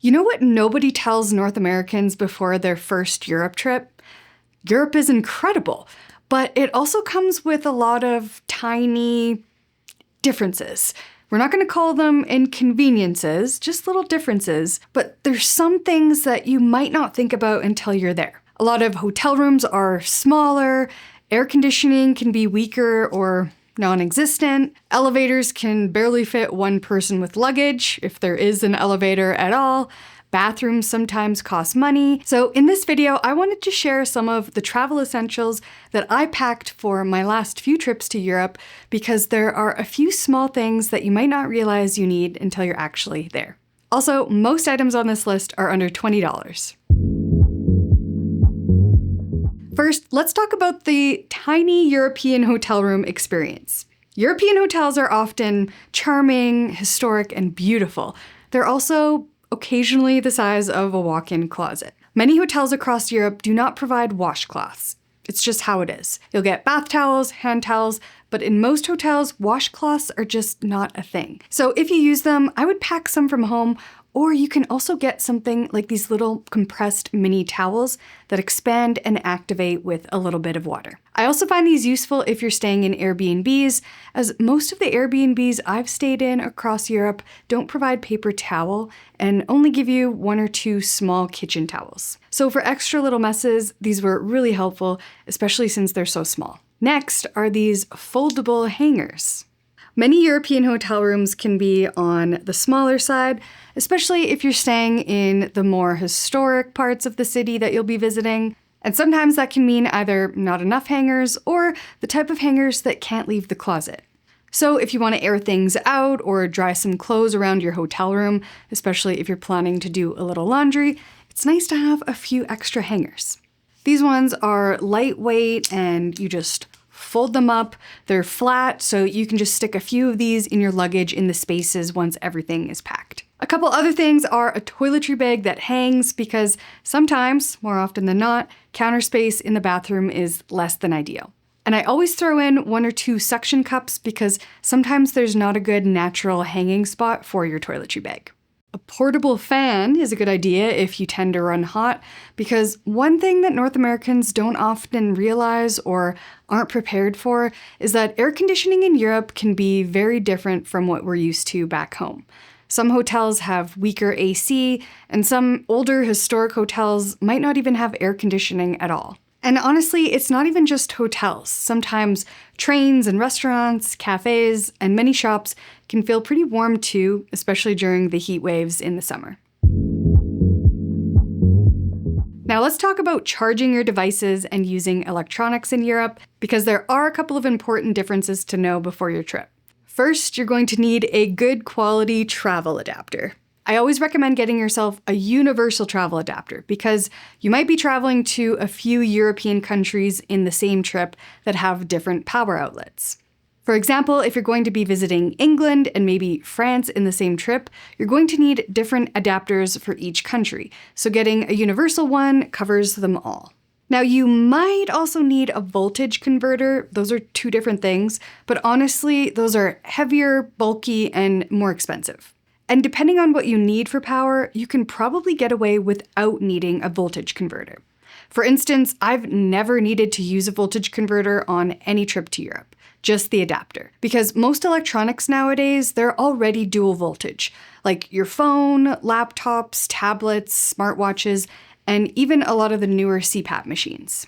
You know what nobody tells North Americans before their first Europe trip? Europe is incredible, but it also comes with a lot of tiny differences. We're not going to call them inconveniences, just little differences, but there's some things that you might not think about until you're there. A lot of hotel rooms are smaller, air conditioning can be weaker or non-existent, elevators can barely fit one person with luggage, if there is an elevator at all, bathrooms sometimes cost money. So in this video, I wanted to share some of the travel essentials that I packed for my last few trips to Europe because there are a few small things that you might not realize you need until you're actually there. Also, most items on this list are under $20. First, let's talk about the tiny European hotel room experience. European hotels are often charming, historic, and beautiful. They're also occasionally the size of a walk-in closet. Many hotels across Europe do not provide washcloths. It's just how it is. You'll get bath towels, hand towels, but in most hotels, washcloths are just not a thing. So if you use them, I would pack some from home, or you can also get something like these little compressed mini towels that expand and activate with a little bit of water. I also find these useful if you're staying in Airbnbs, as most of the Airbnbs I've stayed in across Europe don't provide paper towel and only give you one or two small kitchen towels. So for extra little messes, these were really helpful, especially since they're so small. Next are these foldable hangers. Many European hotel rooms can be on the smaller side, especially if you're staying in the more historic parts of the city that you'll be visiting. And sometimes that can mean either not enough hangers or the type of hangers that can't leave the closet. So if you want to air things out or dry some clothes around your hotel room, especially if you're planning to do a little laundry, it's nice to have a few extra hangers. These ones are lightweight and you just fold them up. They're flat, so you can just stick a few of these in your luggage in the spaces once everything is packed. A couple other things are a toiletry bag that hangs because sometimes, more often than not, counter space in the bathroom is less than ideal. And I always throw in one or two suction cups because sometimes there's not a good natural hanging spot for your toiletry bag. A portable fan is a good idea if you tend to run hot, because one thing that North Americans don't often realize or aren't prepared for is that air conditioning in Europe can be very different from what we're used to back home. Some hotels have weaker AC, and some older historic hotels might not even have air conditioning at all. And honestly, it's not even just hotels. Sometimes trains and restaurants, cafes, and many shops can feel pretty warm too, especially during the heat waves in the summer. Now let's talk about charging your devices and using electronics in Europe, because there are a couple of important differences to know before your trip. First, you're going to need a good quality travel adapter. I always recommend getting yourself a universal travel adapter because you might be traveling to a few European countries in the same trip that have different power outlets. For example, if you're going to be visiting England and maybe France in the same trip, you're going to need different adapters for each country, so getting a universal one covers them all. Now, you might also need a voltage converter. Those are two different things, but honestly, those are heavier, bulky, and more expensive. And depending on what you need for power, you can probably get away without needing a voltage converter. For instance, I've never needed to use a voltage converter on any trip to Europe, just the adapter. Because most electronics nowadays, they're already dual voltage, like your phone, laptops, tablets, smartwatches, and even a lot of the newer CPAP machines.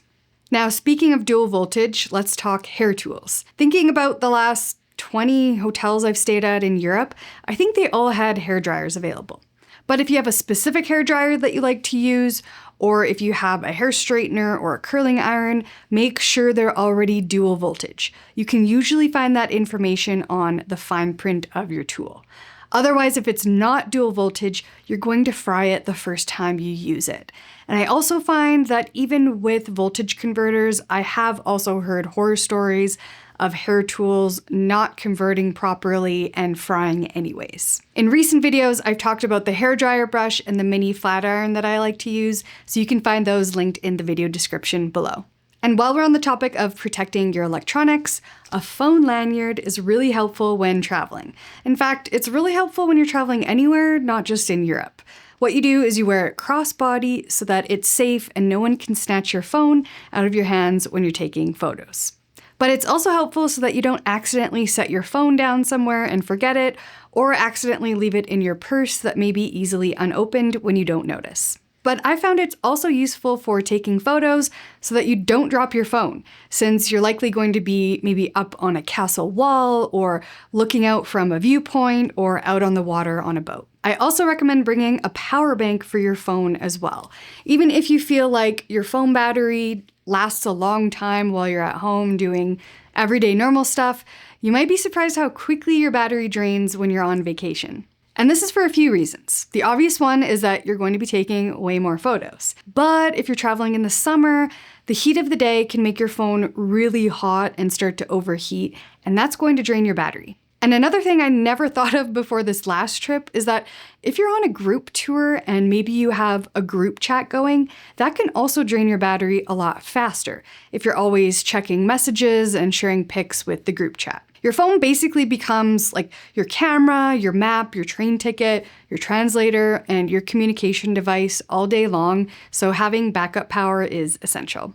Now, speaking of dual voltage, let's talk hair tools. Thinking about the last 20 hotels I've stayed at in Europe, I think they all had hair dryers available. But if you have a specific hair dryer that you like to use, or if you have a hair straightener or a curling iron, make sure they're already dual voltage. You can usually find that information on the fine print of your tool. Otherwise, if it's not dual voltage, you're going to fry it the first time you use it. And I also find that even with voltage converters, I have also heard horror stories of hair tools not converting properly and frying anyways. In recent videos, I've talked about the hairdryer brush and the mini flat iron that I like to use, so you can find those linked in the video description below. And while we're on the topic of protecting your electronics, a phone lanyard is really helpful when traveling. In fact, it's really helpful when you're traveling anywhere, not just in Europe. What you do is you wear it crossbody so that it's safe and no one can snatch your phone out of your hands when you're taking photos. But it's also helpful so that you don't accidentally set your phone down somewhere and forget it, or accidentally leave it in your purse that may be easily unopened when you don't notice. But I found it's also useful for taking photos so that you don't drop your phone, since you're likely going to be maybe up on a castle wall or looking out from a viewpoint or out on the water on a boat. I also recommend bringing a power bank for your phone as well. Even if you feel like your phone battery lasts a long time while you're at home doing everyday normal stuff, you might be surprised how quickly your battery drains when you're on vacation. And this is for a few reasons. The obvious one is that you're going to be taking way more photos. But if you're traveling in the summer, the heat of the day can make your phone really hot and start to overheat, and that's going to drain your battery. And another thing I never thought of before this last trip is that if you're on a group tour and maybe you have a group chat going, that can also drain your battery a lot faster if you're always checking messages and sharing pics with the group chat. Your phone basically becomes like your camera, your map, your train ticket, your translator, and your communication device all day long, so having backup power is essential.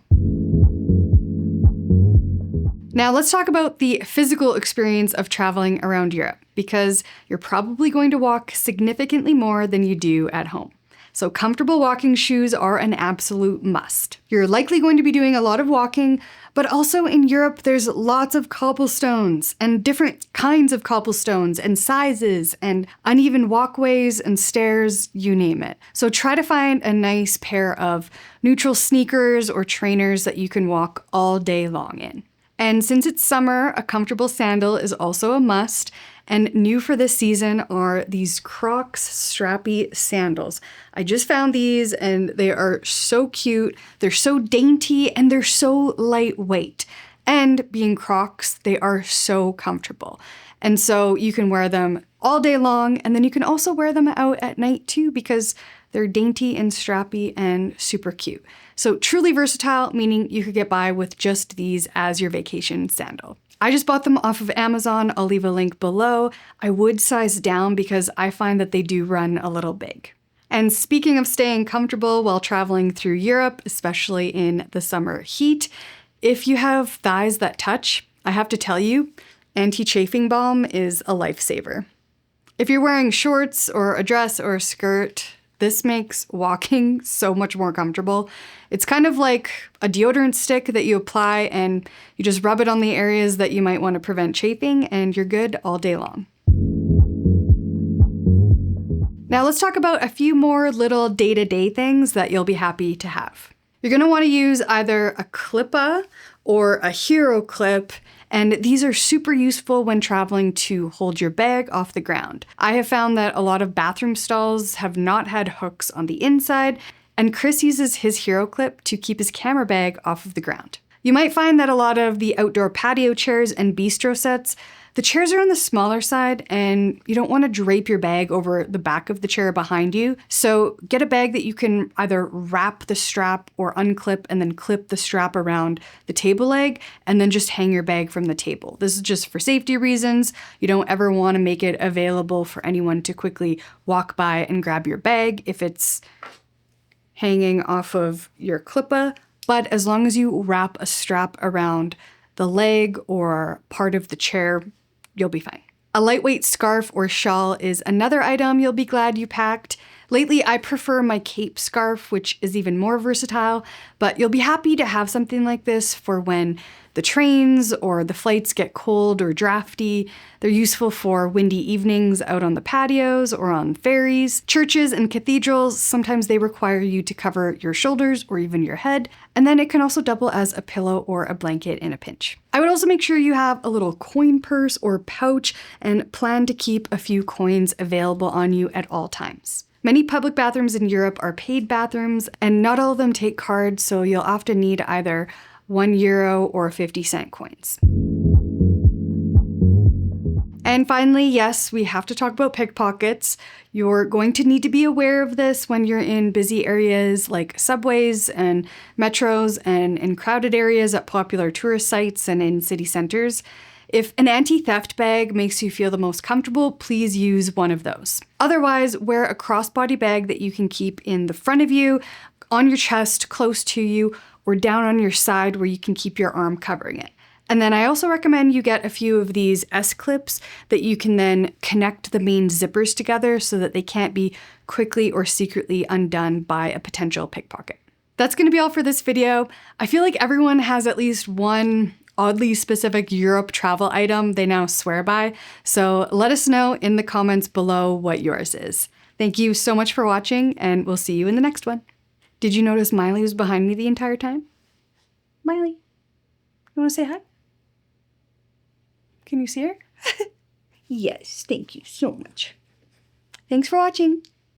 Now let's talk about the physical experience of traveling around Europe, because you're probably going to walk significantly more than you do at home. So comfortable walking shoes are an absolute must. You're likely going to be doing a lot of walking, but also in Europe, there's lots of cobblestones and different kinds of cobblestones and sizes and uneven walkways and stairs, you name it. So try to find a nice pair of neutral sneakers or trainers that you can walk all day long in. And since it's summer, a comfortable sandal is also a must. And new for this season are these Crocs strappy sandals. I just found these and they are so cute. They're so dainty and they're so lightweight. And being Crocs, they are so comfortable. And so you can wear them all day long, and then you can also wear them out at night too, because they're dainty and strappy and super cute. So truly versatile, meaning you could get by with just these as your vacation sandal. I just bought them off of Amazon. I'll leave a link below. I would size down because I find that they do run a little big. And speaking of staying comfortable while traveling through Europe, especially in the summer heat, if you have thighs that touch, I have to tell you, anti-chafing balm is a lifesaver. If you're wearing shorts or a dress or a skirt, this makes walking so much more comfortable. It's kind of like a deodorant stick that you apply and you just rub it on the areas that you might want to prevent chafing, and you're good all day long. Now let's talk about a few more little day-to-day things that you'll be happy to have. You're going to want to use either a clippa or a hero clip, and these are super useful when traveling to hold your bag off the ground. I have found that a lot of bathroom stalls have not had hooks on the inside, and Chris uses his hero clip to keep his camera bag off of the ground. You might find that a lot of the outdoor patio chairs and bistro sets, the chairs are on the smaller side and you don't want to drape your bag over the back of the chair behind you. So get a bag that you can either wrap the strap or unclip and then clip the strap around the table leg and then just hang your bag from the table. This is just for safety reasons. You don't ever want to make it available for anyone to quickly walk by and grab your bag if it's hanging off of your clippa. But as long as you wrap a strap around the leg or part of the chair, you'll be fine. A lightweight scarf or shawl is another item you'll be glad you packed. Lately, I prefer my cape scarf, which is even more versatile, but you'll be happy to have something like this for when the trains or the flights get cold or drafty. They're useful for windy evenings out on the patios or on ferries. Churches and cathedrals, sometimes they require you to cover your shoulders or even your head, and then it can also double as a pillow or a blanket in a pinch. I would also make sure you have a little coin purse or pouch and plan to keep a few coins available on you at all times. Many public bathrooms in Europe are paid bathrooms, and not all of them take cards, so you'll often need either €1 or 50-cent coins. And finally, yes, we have to talk about pickpockets. You're going to need to be aware of this when you're in busy areas like subways and metros and in crowded areas at popular tourist sites and in city centers. If an anti-theft bag makes you feel the most comfortable, please use one of those. Otherwise, wear a crossbody bag that you can keep in the front of you, on your chest, close to you, or down on your side where you can keep your arm covering it. And then I also recommend you get a few of these S-clips that you can then connect the main zippers together so that they can't be quickly or secretly undone by a potential pickpocket. That's gonna be all for this video. I feel like everyone has at least one oddly specific Europe travel item they now swear by, so let us know in the comments below what yours is. Thank you so much for watching, and we'll see you in the next one. Did you notice Miley was behind me the entire time? Miley, you wanna say hi? Can you see her? Yes, thank you so much. Thanks for watching.